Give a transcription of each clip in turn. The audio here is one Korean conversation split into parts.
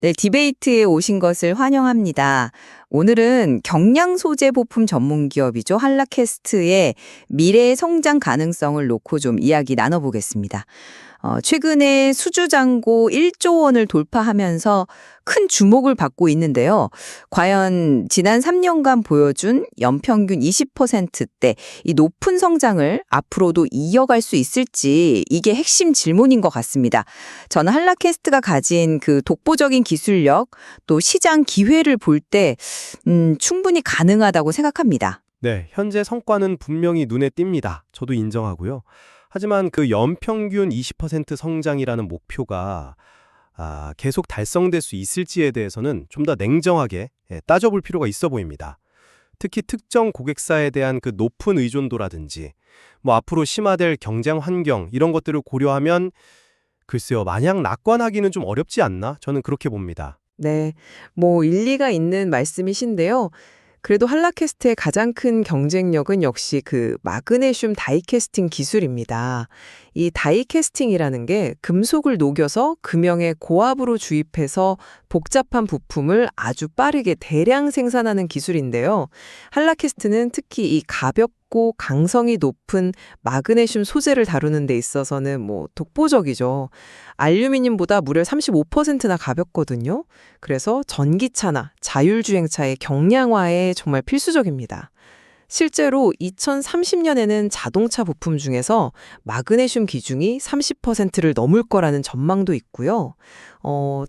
네, 디베이트에 오신 것을 환영합니다. 오늘은 경량 소재 부품 전문 기업이죠. 한라캐스트의 미래 성장 가능성을 놓고 좀 이야기 나눠보겠습니다. 최근에 수주 잔고 1조 원을 돌파하면서 큰 주목을 받고 있는데요. 과연 지난 3년간 보여준 연평균 20%대 이 높은 성장을 앞으로도 이어갈 수 있을지 이게 핵심 질문인 것 같습니다. 저는 한라캐스트가 가진 그 독보적인 기술력 또 시장 기회를 볼 때 충분히 가능하다고 생각합니다. 네, 현재 성과는 분명히 눈에 띕니다. 저도 인정하고요. 하지만 그 연평균 20% 성장이라는 목표가 계속 달성될 수 있을지에 대해서는 좀 더 냉정하게 따져볼 필요가 있어 보입니다. 특히 특정 고객사에 대한 그 높은 의존도라든지 앞으로 심화될 경쟁 환경 이런 것들을 고려하면 글쎄요, 마냥 낙관하기는 좀 어렵지 않나? 저는 그렇게 봅니다. 네, 뭐 일리가 있는 말씀이신데요. 그래도 한라캐스트의 가장 큰 경쟁력은 역시 그 마그네슘 다이캐스팅 기술입니다. 이 다이캐스팅이라는 게 금속을 녹여서 금형에 고압으로 주입해서 복잡한 부품을 아주 빠르게 대량 생산하는 기술인데요. 한라캐스트는 특히 이 가볍고 강성이 높은 마그네슘 소재를 다루는 데 있어서는 독보적이죠. 알루미늄보다 무려 35%나 가볍거든요. 그래서 전기차나 자율주행차의 경량화에 정말 필수적입니다. 실제로 2030년에는 자동차 부품 중에서 마그네슘 기중이 30%를 넘을 거라는 전망도 있고요.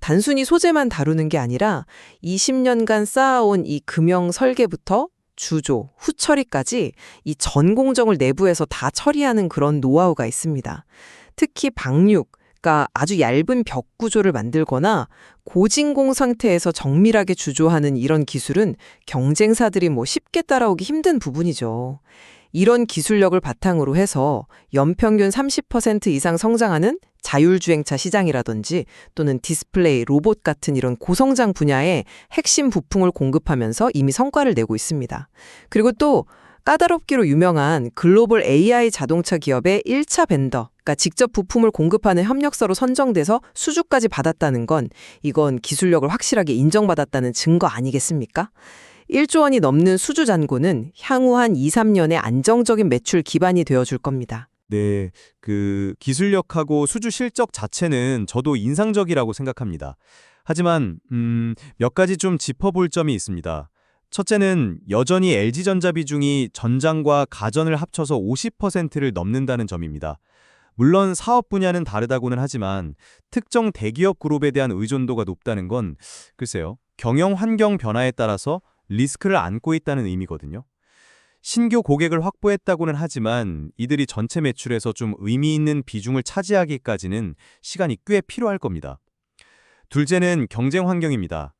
단순히 소재만 다루는 게 아니라 20년간 쌓아온 이 금형 설계부터 주조, 후처리까지 이 전 공정을 내부에서 다 처리하는 그런 노하우가 있습니다. 특히 방육, 그러니까 아주 얇은 벽 구조를 만들거나 고진공 상태에서 정밀하게 주조하는 이런 기술은 경쟁사들이 쉽게 따라오기 힘든 부분이죠. 이런 기술력을 바탕으로 해서 연평균 30% 이상 성장하는 자율주행차 시장이라든지 또는 디스플레이, 로봇 같은 이런 고성장 분야에 핵심 부품을 공급하면서 이미 성과를 내고 있습니다. 그리고 또 까다롭기로 유명한 글로벌 AI 자동차 기업의 1차 벤더, 그러니까 직접 부품을 공급하는 협력사로 선정돼서 수주까지 받았다는 건 이건 기술력을 확실하게 인정받았다는 증거 아니겠습니까? 1조 원이 넘는 수주 잔고는 향후 한 2, 3년의 안정적인 매출 기반이 되어줄 겁니다. 네, 그 기술력하고 수주 실적 자체는 저도 인상적이라고 생각합니다. 하지만 몇 가지 좀 짚어볼 점이 있습니다. 첫째는 여전히 LG전자 비중이 전장과 가전을 합쳐서 50%를 넘는다는 점입니다. 물론 사업 분야는 다르다고는 하지만 특정 대기업 그룹에 대한 의존도가 높다는 건 글쎄요, 경영 환경 변화에 따라서 리스크를 안고 있다는 의미거든요. 신규 고객을 확보했다고는 하지만 이들이 전체 매출에서 좀 의미 있는 비중을 차지하기까지는 시간이 꽤 필요할 겁니다. 둘째는 경쟁 환경입니다.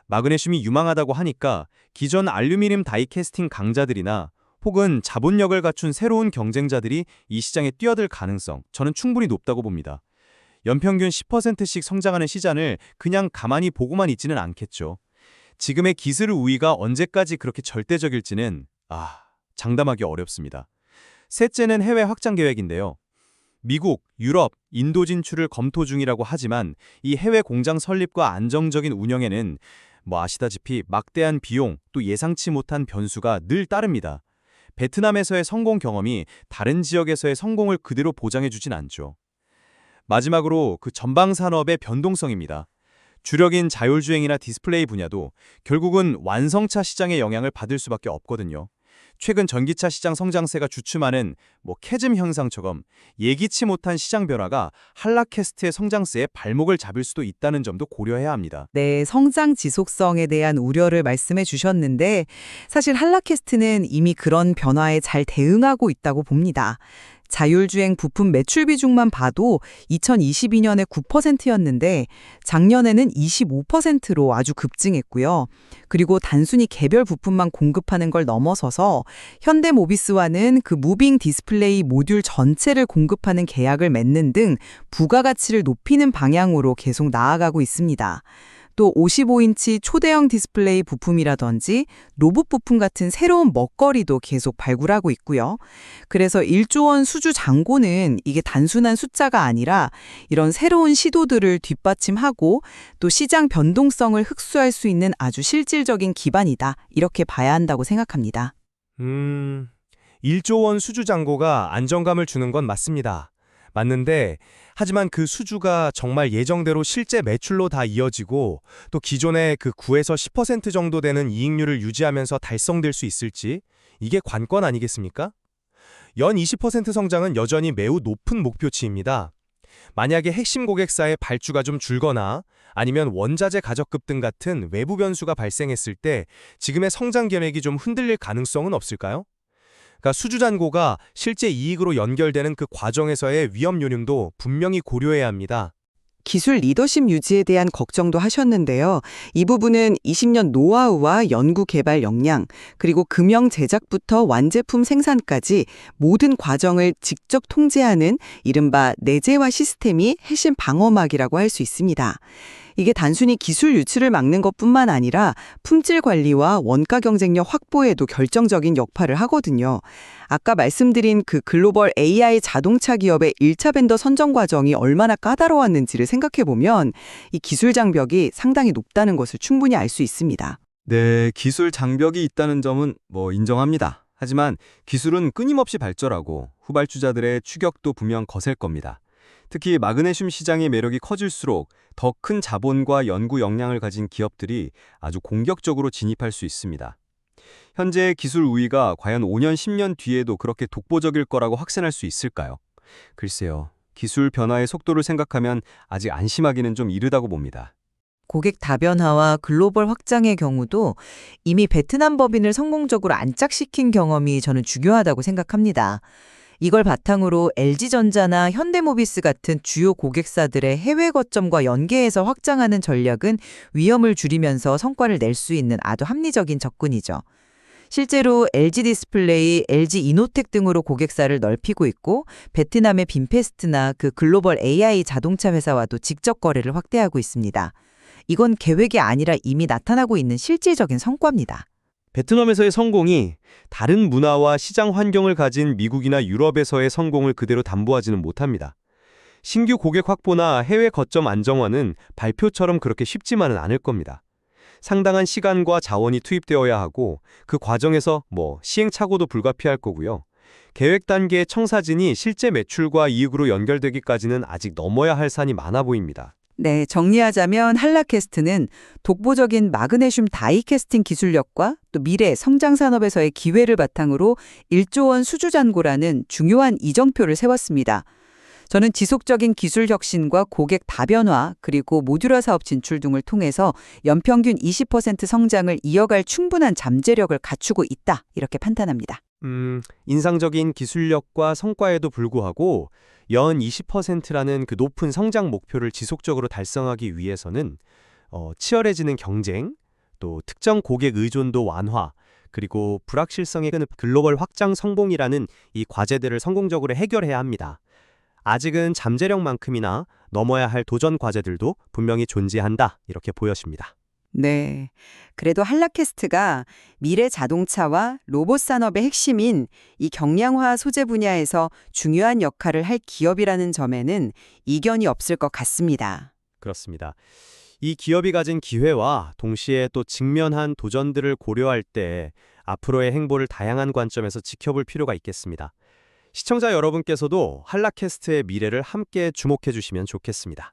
마그네슘이 유망하다고 하니까 기존 알루미늄 다이캐스팅 강자들이나 혹은 자본력을 갖춘 새로운 경쟁자들이 이 시장에 뛰어들 가능성, 저는 충분히 높다고 봅니다. 연평균 10%씩 성장하는 시장을 그냥 가만히 보고만 있지는 않겠죠. 지금의 기술 우위가 언제까지 그렇게 절대적일지는 장담하기 어렵습니다. 셋째는 해외 확장 계획인데요. 미국, 유럽, 인도 진출을 검토 중이라고 하지만 이 해외 공장 설립과 안정적인 운영에는 아시다시피 막대한 비용 또 예상치 못한 변수가 늘 따릅니다. 베트남에서의 성공 경험이 다른 지역에서의 성공을 그대로 보장해주진 않죠. 마지막으로 그 전방 산업의 변동성입니다. 주력인 자율주행이나 디스플레이 분야도 결국은 완성차 시장의 영향을 받을 수밖에 없거든요. 최근 전기차 시장 성장세가 주춤하는 캐즘 현상처럼 예기치 못한 시장 변화가 한라캐스트의 성장세에 발목을 잡을 수도 있다는 점도 고려해야 합니다. 네, 성장 지속성에 대한 우려를 말씀해 주셨는데 사실 한라캐스트는 이미 그런 변화에 잘 대응하고 있다고 봅니다. 자율주행 부품 매출 비중만 봐도 2022년에 9%였는데 작년에는 25%로 아주 급증했고요. 그리고 단순히 개별 부품만 공급하는 걸 넘어서서 현대모비스와는 그 무빙 디스플레이 모듈 전체를 공급하는 계약을 맺는 등 부가가치를 높이는 방향으로 계속 나아가고 있습니다. 또 55인치 초대형 디스플레이 부품이라든지 로봇 부품 같은 새로운 먹거리도 계속 발굴하고 있고요. 그래서 1조 원 수주 잔고는 이게 단순한 숫자가 아니라 이런 새로운 시도들을 뒷받침하고 또 시장 변동성을 흡수할 수 있는 아주 실질적인 기반이다. 이렇게 봐야 한다고 생각합니다. 1조 원 수주 잔고가 안정감을 주는 건 맞습니다. 맞는데 하지만 그 수주가 정말 예정대로 실제 매출로 다 이어지고 또 기존의 그 9에서 10% 정도 되는 이익률을 유지하면서 달성될 수 있을지 이게 관건 아니겠습니까? 연 20% 성장은 여전히 매우 높은 목표치입니다. 만약에 핵심 고객사의 발주가 좀 줄거나 아니면 원자재 가격급 등 같은 외부 변수가 발생했을 때 지금의 성장 계획이 좀 흔들릴 가능성은 없을까요? 그러니까 수주 잔고가 실제 이익으로 연결되는 그 과정에서의 위험 요인도 분명히 고려해야 합니다. 기술 리더십 유지에 대한 걱정도 하셨는데요. 이 부분은 20년 노하우와 연구 개발 역량, 그리고 금형 제작부터 완제품 생산까지 모든 과정을 직접 통제하는 이른바 내재화 시스템이 핵심 방어막이라고 할 수 있습니다. 이게 단순히 기술 유출을 막는 것뿐만 아니라 품질 관리와 원가 경쟁력 확보에도 결정적인 역할을 하거든요. 아까 말씀드린 그 글로벌 AI 자동차 기업의 1차 벤더 선정 과정이 얼마나 까다로웠는지를 생각해보면 이 기술 장벽이 상당히 높다는 것을 충분히 알 수 있습니다. 네, 기술 장벽이 있다는 점은 인정합니다. 하지만 기술은 끊임없이 발전하고 후발주자들의 추격도 분명 거셀 겁니다. 특히 마그네슘 시장의 매력이 커질수록 더 큰 자본과 연구 역량을 가진 기업들이 아주 공격적으로 진입할 수 있습니다. 현재의 기술 우위가 과연 5년, 10년 뒤에도 그렇게 독보적일 거라고 확신할 수 있을까요? 글쎄요, 기술 변화의 속도를 생각하면 아직 안심하기는 좀 이르다고 봅니다. 고객 다변화와 글로벌 확장의 경우도 이미 베트남 법인을 성공적으로 안착시킨 경험이 저는 중요하다고 생각합니다. 이걸 바탕으로 LG전자나 현대모비스 같은 주요 고객사들의 해외 거점과 연계해서 확장하는 전략은 위험을 줄이면서 성과를 낼 수 있는 아주 합리적인 접근이죠. 실제로 LG디스플레이, LG이노텍 등으로 고객사를 넓히고 있고 베트남의 빈페스트나 그 글로벌 AI 자동차 회사와도 직접 거래를 확대하고 있습니다. 이건 계획이 아니라 이미 나타나고 있는 실질적인 성과입니다. 베트남에서의 성공이 다른 문화와 시장 환경을 가진 미국이나 유럽에서의 성공을 그대로 담보하지는 못합니다. 신규 고객 확보나 해외 거점 안정화는 발표처럼 그렇게 쉽지만은 않을 겁니다. 상당한 시간과 자원이 투입되어야 하고 그 과정에서 시행착오도 불가피할 거고요. 계획 단계의 청사진이 실제 매출과 이익으로 연결되기까지는 아직 넘어야 할 산이 많아 보입니다. 네, 정리하자면 한라캐스트는 독보적인 마그네슘 다이캐스팅 기술력과 또 미래 성장 산업에서의 기회를 바탕으로 1조 원 수주 잔고라는 중요한 이정표를 세웠습니다. 저는 지속적인 기술 혁신과 고객 다변화 그리고 모듈화 사업 진출 등을 통해서 연평균 20% 성장을 이어갈 충분한 잠재력을 갖추고 있다. 이렇게 판단합니다. 인상적인 기술력과 성과에도 불구하고 연 20%라는 그 높은 성장 목표를 지속적으로 달성하기 위해서는 치열해지는 경쟁, 또 특정 고객 의존도 완화, 그리고 불확실성에 끄는 글로벌 확장 성공이라는 이 과제들을 성공적으로 해결해야 합니다. 아직은 잠재력만큼이나 넘어야 할 도전 과제들도 분명히 존재한다, 이렇게 보여집니다. 네. 그래도 한라캐스트가 미래 자동차와 로봇 산업의 핵심인 이 경량화 소재 분야에서 중요한 역할을 할 기업이라는 점에는 이견이 없을 것 같습니다. 그렇습니다. 이 기업이 가진 기회와 동시에 또 직면한 도전들을 고려할 때 앞으로의 행보를 다양한 관점에서 지켜볼 필요가 있겠습니다. 시청자 여러분께서도 한라캐스트의 미래를 함께 주목해 주시면 좋겠습니다.